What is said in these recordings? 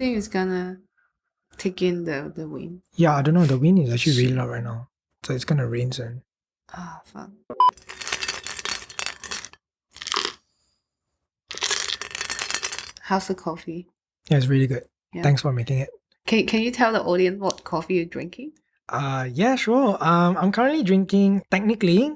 think it's gonna take in the wind. Yeah, I don't know. The wind is actually really loud right now. So it's gonna rain soon. Ah, fuck. How's the coffee? Yeah, it's really good. Yeah. Thanks for making it. Can you tell the audience what coffee you're drinking? Yeah, sure. I'm currently drinking technically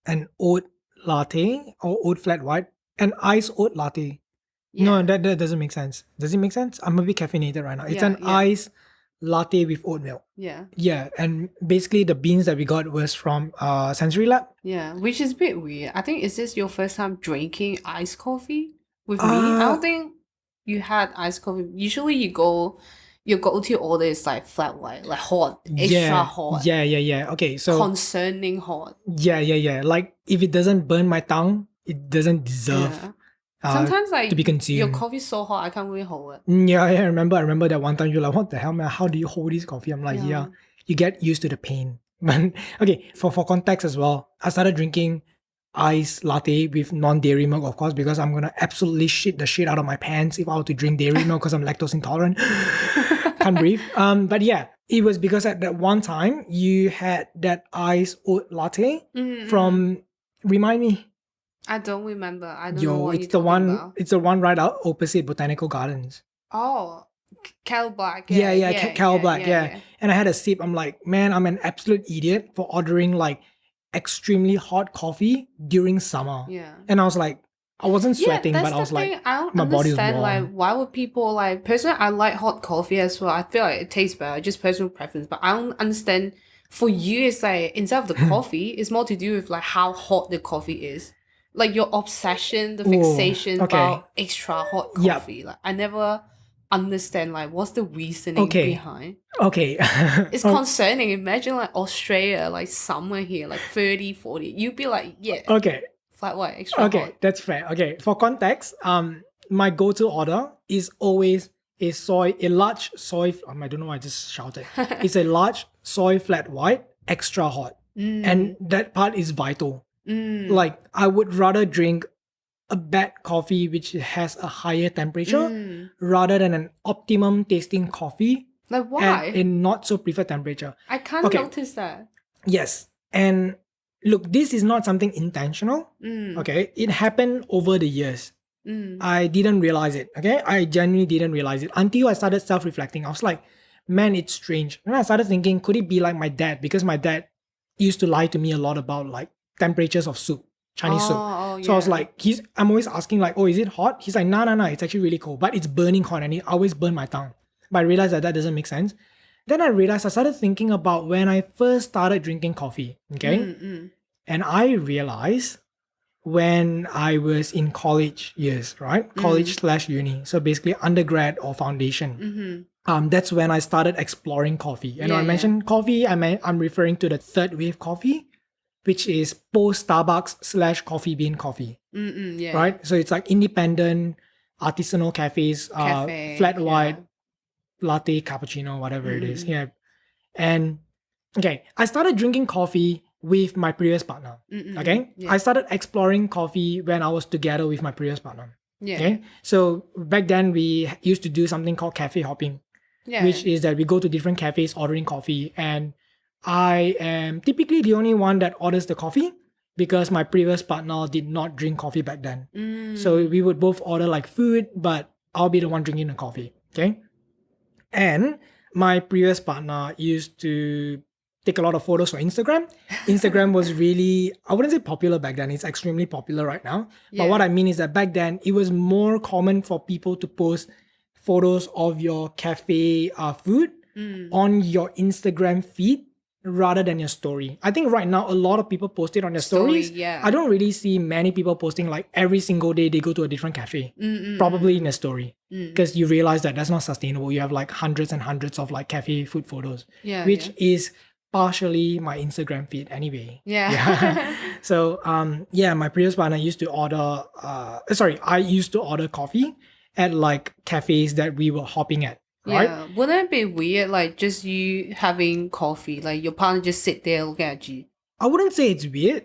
an oat latte or oat flat white, an iced oat latte. No, Yeah. that doesn't make sense. Does it make sense? I'm a bit caffeinated right now. It's Yeah, an iced latte with oat milk. Yeah. Yeah, and basically the beans that we got was from Sensory Lab. Yeah. Which is a bit weird. I think is this your first time drinking iced coffee with me? I Uh don't think you had iced coffee. Usually your go-to order is like flat white, like hot, extra yeah, hot, yeah. Okay, so concerning hot. yeah. Like if it doesn't burn my tongue, it doesn't deserve Yeah. uh Sometimes to be like your consumed. coffee's so hot I can't really hold it. Yeah, I remember that one time you're like, what the hell, man? How do you hold this coffee? I'm like, yeah, Yeah. you get used to the pain. But okay, for context as well, I started drinking iced latte with non-dairy milk, of course, because I'm gonna absolutely shit the shit out of my pants if I were to drink dairy milk because I'm lactose intolerant. Can't breathe. But yeah, it was because at that one time you had that iced oat latte from remind me. I don't remember. I don't know Yo, what you're talking about. it's the one right out opposite Botanical Gardens. Oh, Cal Black. Yeah, Yeah. Cal Black, yeah. And I had a sip. I'm like, man, I'm an absolute idiot for ordering like extremely hot coffee during summer. Yeah. And I was like, I wasn't Yeah, sweating, that's but I the was thing. like, I don't my body was understand. Like, warm. why would people like? Personally, I like hot coffee as well. I feel like it tastes better, just personal preference. But I don't understand. For you, it's like instead of the coffee, it's more to do with like how hot the coffee is. Like your obsession, the Ooh, fixation okay. about extra hot Yep. coffee. Like, I never understand like what's the reasoning Okay. behind. Okay. It's concerning. Imagine like Australia, like summer here, like 30, 40. You'd be like, yeah, Okay. flat white, extra Okay, hot. that's fair. Okay, for context, my go-to order is always a large soy. I don't know why I just shouted. It's a large soy flat white, extra hot, and that part is vital. Like I would rather drink a bad coffee which has a higher temperature rather than an optimum tasting coffee Like at a why? not so preferred temperature. I can't Okay, notice that. yes, and look, this is not something intentional. Okay, it happened over the years. I didn't realize it. Okay, I genuinely didn't realize it until I started self-reflecting. I was like, man, it's strange. And I started thinking, could it be like my dad? Because my dad used to lie to me a lot about like temperatures of soup, Chinese soup. Oh, So I was yeah. like, I'm always asking like, oh, is it hot? He's like, no, it's actually really cold, but it's burning hot and it always burn my tongue. But I realized that doesn't make sense. Then I realized I started thinking about when I first started drinking coffee. Okay, and I realized when I was in college years, right? College / uni. So basically undergrad or foundation. That's when I started exploring coffee. And when I mentioned coffee, I'm referring to the third wave coffee, which is post Starbucks / coffee bean coffee. Yeah. Right? So it's like independent artisanal cafes, Cafe, flat yeah. white, latte, cappuccino, whatever it is. Yeah. And okay, I started drinking coffee with my previous partner. Okay, Yeah. I started exploring coffee when I was together with my previous partner. Yeah. Okay, so back then we used to do something called cafe hopping, Yeah. which is that we go to different cafes ordering coffee, and I am typically the only one that orders the coffee because my previous partner did not drink coffee back then. So we would both order like food, but I'll be the one drinking the coffee. Okay. And my previous partner used to take a lot of photos for Instagram. Instagram was really, I wouldn't say popular back then, it's extremely popular right now. But what I mean is that back then, it was more common for people to post photos of your cafe food on your Instagram feed rather than your story. I think right now a lot of people post it on their stories. yeah. I don't really see many people posting like every single day they go to a different cafe. Probably in a story. Because you realize that that's not sustainable. You have like hundreds and hundreds of like cafe food photos. Yeah, which yeah. is partially my Instagram feed anyway. Yeah. So my previous partner used to order I used to order coffee at like cafes that we were hopping at. Right? Yeah, wouldn't it be weird, like just you having coffee, like your partner just sit there looking at you? I wouldn't say it's weird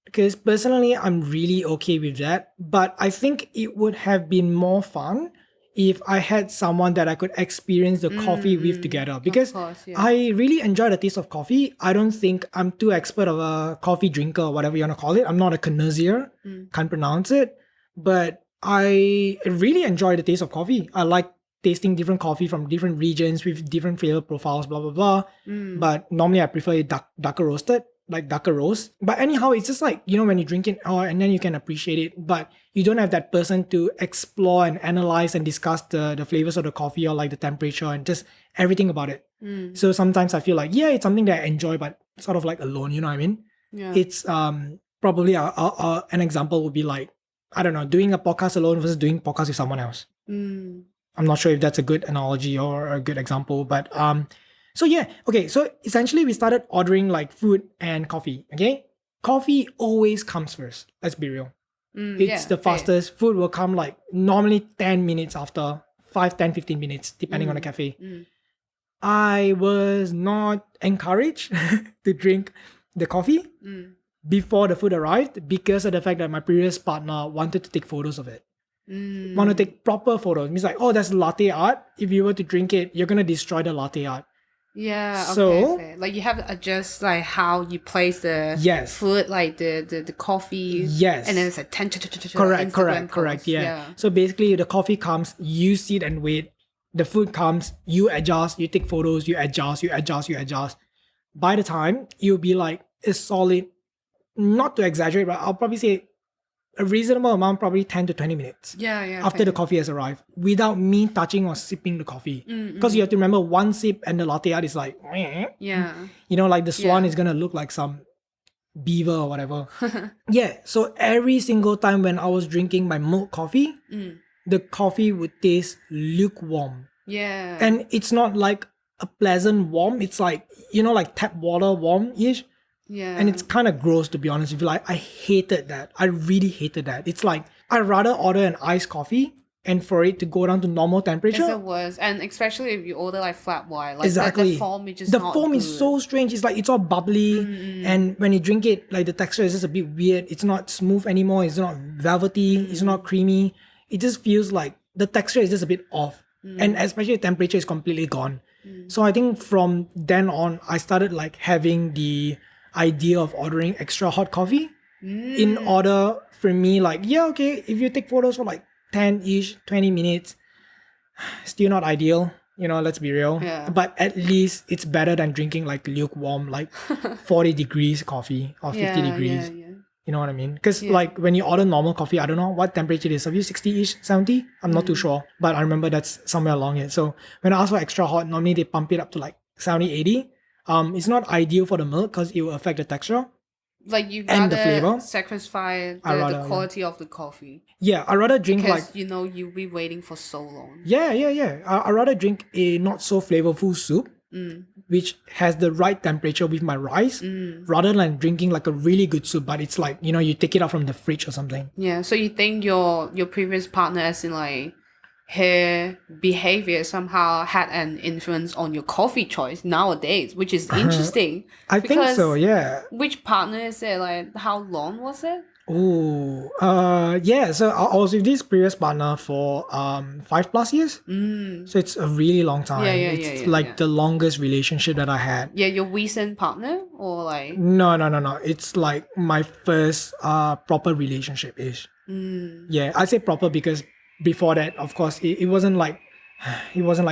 because personally I'm really okay with that. But I think it would have been more fun if I had someone that I could experience the coffee with together, because course, yeah. I really enjoy the taste of coffee. I don't think I'm too expert of a coffee drinker or whatever you want to call it. I'm not a connoisseur, can't pronounce it, but I really enjoy the taste of coffee. I like tasting different coffee from different regions with different flavor profiles, blah blah blah. But normally I prefer it darker roasted, like darker roast. But anyhow, it's just like, when you drink it, and then you can appreciate it, but you don't have that person to explore and analyze and discuss the flavors of the coffee or like the temperature and just everything about it. So sometimes I feel like, yeah, it's something that I enjoy, but sort of like alone, you know what I mean? Yeah. It's probably an example would be like, I don't know, doing a podcast alone versus doing podcast with someone else. I'm not sure if that's a good analogy or a good example, but so yeah, okay. So essentially we started ordering like food and coffee, okay? Coffee always comes first. Let's be real. It's the fastest. Food will come like normally 10 minutes after, 5, 10, 15 minutes, depending on the cafe. I was not encouraged to drink the coffee before the food arrived because of the fact that my previous partner wanted to take photos of it. Want to take proper photos. It means like, oh, that's latte art. If you were to drink it, you're going to destroy the latte art. Yeah, So, okay. Like you have to adjust like how you place the food, like the coffee. Yes. And then it's like Correct. Yeah. So basically the coffee comes, you sit and wait. The food comes, you adjust, you take photos, you adjust. By the time you'll be like a solid, not to exaggerate, but I'll probably say a reasonable amount, probably 10 to 20 minutes after the coffee has arrived, without me touching or sipping the coffee. Because you have to remember, one sip and the latte art is like, like the swan is going to look like some beaver or whatever. So every single time when I was drinking my milk coffee, the coffee would taste lukewarm. And it's not like a pleasant warm. It's like, like tap water warm-ish. And it's kind of gross, to be honest with you. Like, I hated that. I really hated that. It's like, I'd rather order an iced coffee and for it to go down to normal temperature. It's the worst. And especially if you order like flat white. Like exactly. The foam is just the not foam good. is so strange. It's like, it's all bubbly. And when you drink it, like the texture is just a bit weird. It's not smooth anymore. It's not velvety. It's not creamy. It just feels like the texture is just a bit off. And especially the temperature is completely gone. So I think from then on, I started like having the idea of ordering extra hot coffee in order for me, like, if you take photos for like 10-ish, 20 minutes, still not ideal, let's be real. But at least it's better than drinking like lukewarm, like 40 degrees coffee or 50 degrees. You know what I mean? Because like when you order normal coffee, I don't know what temperature it is. Have you 60-ish, 70? I'm not too sure. But I remember that's somewhere along it. So when I ask for extra hot, normally they pump it up to like 70, 80. It's not ideal for the milk because it will affect the texture. Like you and the rather flavor. sacrifice the quality of the coffee. Yeah, I rather drink because like you'll be waiting for so long. Yeah. I rather drink a not so flavorful soup, which has the right temperature with my rice, rather than drinking like a really good soup, but it's like, you take it out from the fridge or something. Yeah. So you think your previous partner, as in like her behavior, somehow had an influence on your coffee choice nowadays, which is interesting. I think so, yeah. Which partner is it? Like, how long was it? So I was with this previous partner for 5+ years. So it's a really long time. It's like the longest relationship that I had. Yeah, your recent partner or like No. It's like my first proper relationship ish. Yeah, I say proper because before that, of course, it wasn't like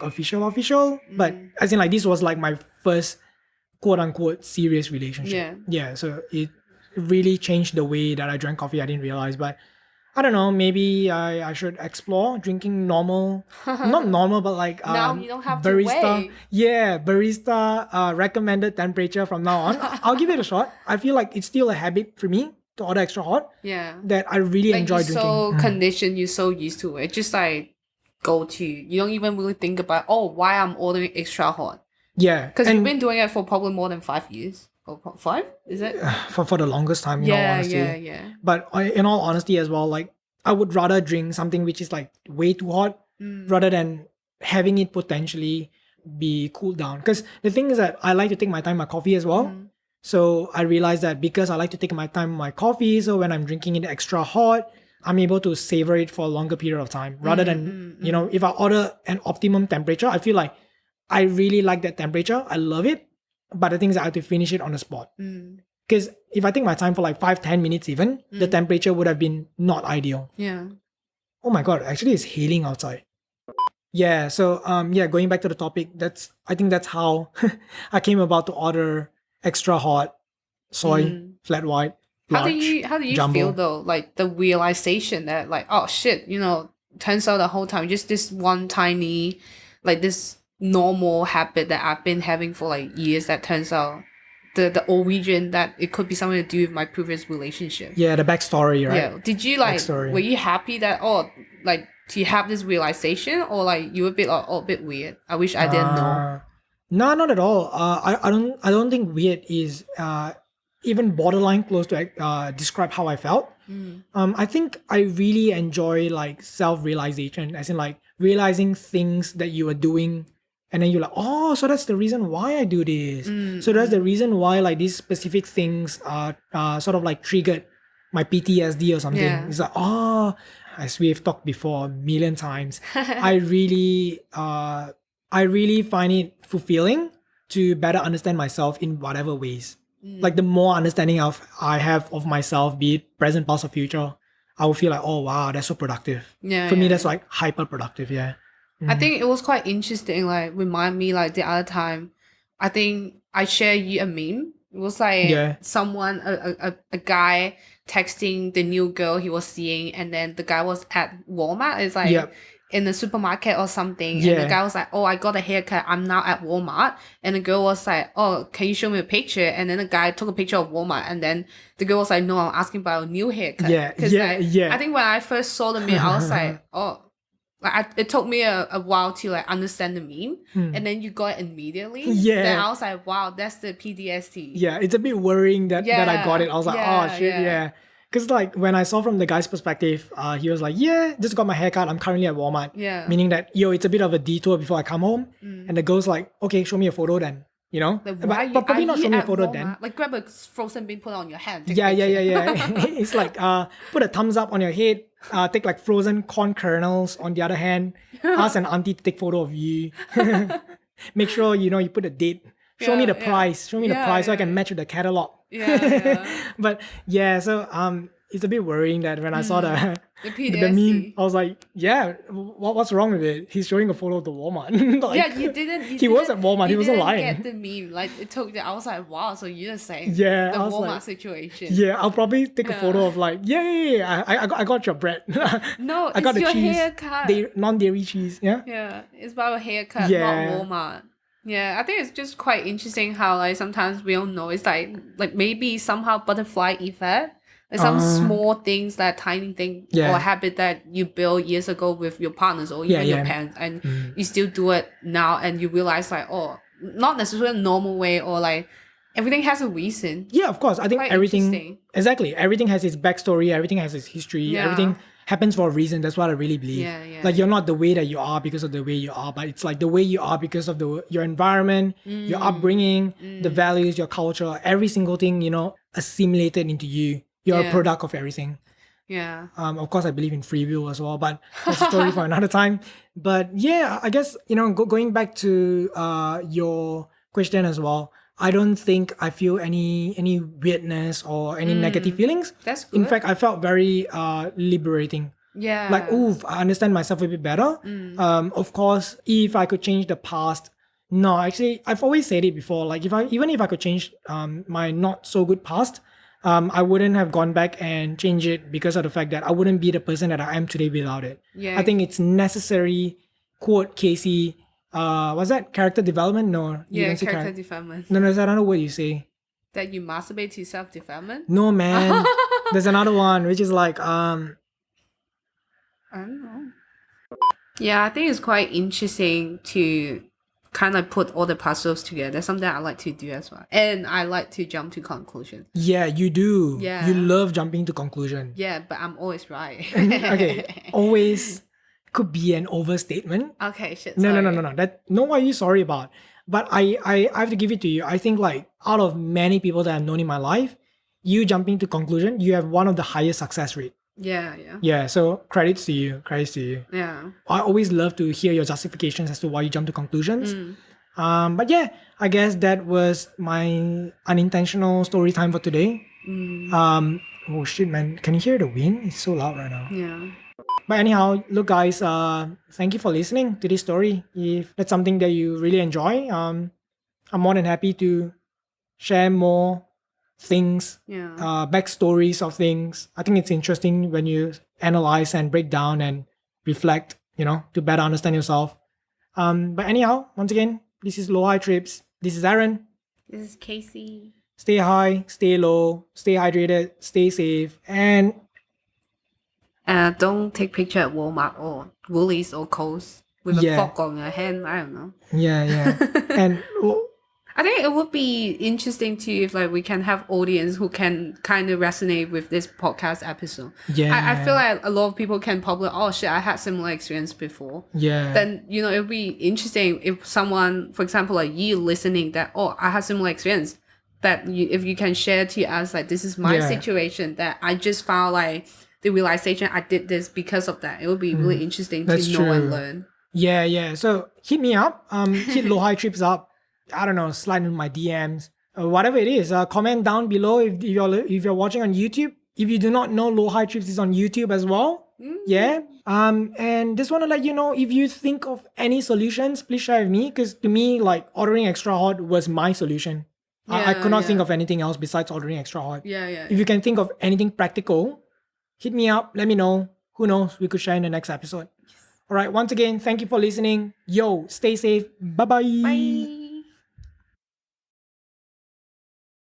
official, but as in like this was like my first quote unquote serious relationship. Yeah, so it really changed the way that I drank coffee. I didn't realize, but I don't know, maybe I should explore drinking normal, not normal, but like now you don't have barista. To wait. Yeah, barista recommended temperature from now on. I'll give it a shot. I feel like it's still a habit for me to order extra hot. Yeah. That I really enjoy drinking. You're so conditioned, you're so used to it. Just like go to. You don't even really think about, why I'm ordering extra hot. Yeah. Because you've been doing it for probably more than 5 years. Or 5? Is it? For the longest time, in all honesty. Yeah. But in all honesty as well, like I would rather drink something which is like way too hot rather than having it potentially be cooled down. Because the thing is that I like to take my time with my coffee as well. So I realized that because I like to take my time with my coffee, so when I'm drinking it extra hot, I'm able to savor it for a longer period of time rather than, if I order an optimum temperature, I feel like I really like that temperature. I love it. But the thing is I have to finish it on the spot. Because if I take my time for like 5-10 minutes even, the temperature would have been not ideal. Yeah. Oh my God, actually it's hailing outside. Yeah, so going back to the topic, I think that's how I came about to order extra hot, soy, flat white, large, How do you jumbo. feel though? Like the realization that like, oh shit, turns out the whole time just this one tiny, like this normal habit that I've been having for like years that turns out the origin that it could be something to do with my previous relationship. Yeah, the backstory, right? Yeah. Did you like Backstory. were you happy that like do you have this realization or like you were a bit like a bit weird? I wish I didn't know. No, not at all. I don't think weird is even borderline close to describe how I felt. I think I really enjoy like self-realization, as in like realizing things that you are doing, and then you're like, oh, so that's the reason why I do this. So that's the reason why like these specific things are sort of like triggered my PTSD or something. Yeah. It's like, oh, as we've talked before a million times, I really find it fulfilling to better understand myself in whatever ways. Like the more understanding I have of myself, be it present, past, or future, I will feel like, oh wow, that's so productive. Yeah. For me, yeah. that's like hyper productive. Yeah. I think it was quite interesting, like remind me like the other time, I think I shared you a meme. It was like someone, a guy texting the new girl he was seeing, and then the guy was at Walmart. It's like in the supermarket or something. And the guy was like, oh, I got a haircut. I'm now at Walmart. And the girl was like, oh, can you show me a picture? And then the guy took a picture of Walmart. And then the girl was like, no, I'm asking about a new haircut. I think when I first saw the meme, I was like, oh, like it took me a while to like understand the meme, and then you got it immediately. Then I was like, wow, that's the PTSD. Yeah, it's a bit worrying that I got it. I was like, oh shit, Because like when I saw from the guy's perspective, he was like, yeah, just got my haircut. I'm currently at Walmart. Yeah. Meaning that, it's a bit of a detour before I come home. And the girl's like, okay, show me a photo then. Like, but probably not show me a photo then. Like grab a frozen bean, put it on your hand. Yeah. It's like put a thumbs up on your head, take like frozen corn kernels on the other hand, ask an auntie to take photo of you. Make sure you put a date. Show me the price. Show me the price so I can match with the catalog. But so it's a bit worrying that when I saw the meme, I was like, what's wrong with it? He's showing a photo of the Walmart. Like, you didn't. He was at Walmart. He wasn't lying. Get the meme. Like it took. I was like, wow. So you're the same. Yeah, the I was Walmart like, situation. Yeah, I'll probably take a photo of like, I got your bread. No, I got it's the your cheese, haircut. non-dairy cheese. Yeah. Yeah, it's about a haircut, not Walmart. Yeah, I think it's just quite interesting how like sometimes we don't know. It's like maybe somehow butterfly effect. Like some small things, that tiny thing or habit that you built years ago with your partners or even your parents, and you still do it now, and you realize like, oh, not necessarily a normal way, or like everything has a reason. Yeah, of course. I think quite everything everything has its backstory, everything has its history, everything happens for a reason. That's what I really believe. Like you're not the way that you are because of the way you are, but it's like the way you are because of your environment, your upbringing, the values, your culture, every single thing, assimilated into you. You're a product of everything. Yeah. Of course, I believe in free will as well, but that's a story for another time. But yeah, I guess, going back to your question as well, I don't think I feel any weirdness or any negative feelings. That's good. In fact, I felt very liberating. Yeah. Like, I understand myself a bit better. Of course, if I could change the past, no, actually, I've always said it before. Like, even if I could change my not so good past, I wouldn't have gone back and changed it because of the fact that I wouldn't be the person that I am today without it. Yeah. I think it's necessary. Quote Kasey. What's that? Character development? No. Character development. No, there's another word you say. That you masturbate to self-development? No, man. There's another one which is like I don't know. Yeah, I think it's quite interesting to kind of put all the puzzles together. That's something I like to do as well. And I like to jump to conclusion. Yeah, you do. Yeah. You love jumping to conclusion. Yeah, but I'm always right. Okay. Always could be an overstatement. Okay, shit. No. Sorry. That no what are you sorry about? But I have to give it to you. I think like out of many people that I've known in my life, you jumping to conclusion, you have one of the highest success rate. Yeah. Yeah, so credits to you. Credits to you. Yeah. I always love to hear your justifications as to why you jump to conclusions. Mm. But yeah, I guess that was my unintentional story time for today. Oh shit, man! Can you hear the wind? It's so loud right now. Yeah. But anyhow, look, guys, thank you for listening to this story. If that's something that you really enjoy, I'm more than happy to share more things, Yeah. backstories of things. I think it's interesting when you analyze and break down and reflect, to better understand yourself. But anyhow, once again, this is Low High Trips. This is Aaron. This is Kasey. Stay high, stay low, stay hydrated, stay safe, and Don't take picture at Walmart or Woolies or Coles with a yeah, fork on your hand. I don't know. yeah. And I think it would be interesting too if like we can have audience who can kind of resonate with this podcast episode. I feel like a lot of people can probably, oh shit, I had similar experience before. yeah, Then it would be interesting if someone, for example, like you listening, that I had similar experience. That if you can share to us like this is my situation, that I just found like the realization I did this because of that. It would be really interesting to that's know and true. learn. Yeah. So hit me up. Hit Low High Trips up. I don't know, slide in my DMs, whatever it is. Comment down below if you're watching on YouTube. If you do not know, Low High Trips is on YouTube as well. Yeah. And just want to let you know, if you think of any solutions, please share with me, because to me, like, ordering extra hot was my solution. I could not think of anything else besides ordering extra hot. Yeah. If you can think of anything practical, hit me up. Let me know. Who knows? We could share in the next episode. All right. Once again, thank you for listening. Yo, stay safe. Bye-bye. Bye.